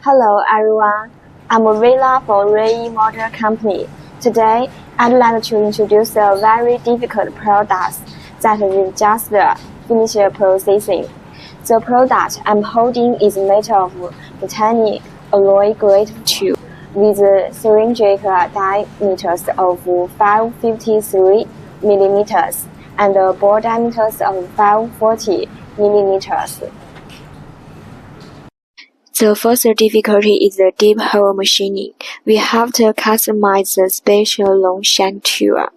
Hello everyone, I'm Villa from RUIYI Motor Company. Today, I'd like to introduce a very difficult product that we just finished processing. The product I'm holding is made of titanium alloy grade 2 with cylindrical diameters of 553 mm and bore diameters of 540 mm. The first difficulty is the deep hole machining. We have to customize the special long shank tool.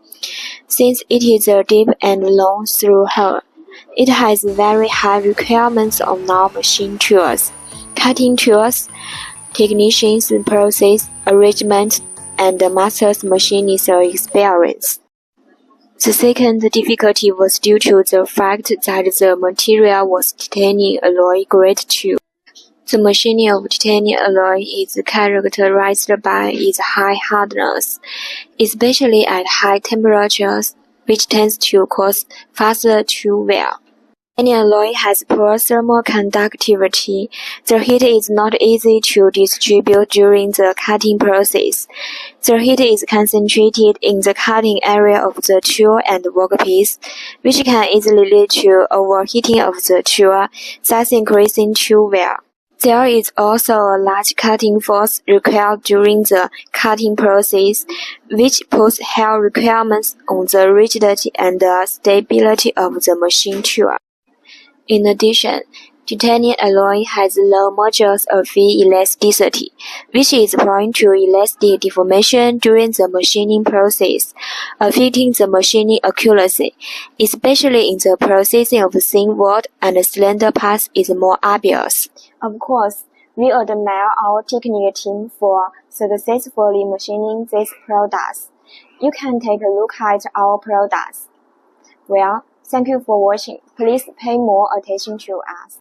Since it is a deep and long through hole, it has very high requirements on non-machine tools. Cutting tools, technicians' process arrangement, and master's machinist experience. The second difficulty was due to the fact that the material was titanium alloy grade 2. The machining of titanium alloy is characterized by its high hardness, especially at high temperatures, which tends to cause faster to wear. Titanium alloy has poor thermal conductivity. The heat is not easy to distribute during the cutting process. The heat is concentrated in the cutting area of the tool and workpiece, which can easily lead to overheating of the tool, thus increasing tool wear. There is also a large cutting force required during the cutting process, which puts high requirements on the rigidity and stability of the machine tool. In addition, titanium alloy has low modulus of elasticity, which is prone to elastic deformation during the machining process, affecting the machining accuracy, especially in the processing of thin walled and cylinder parts is more obvious. Of course, we admire our technical team for successfully machining these products. You can take a look at our products. Well, thank you for watching. Please pay more attention to us.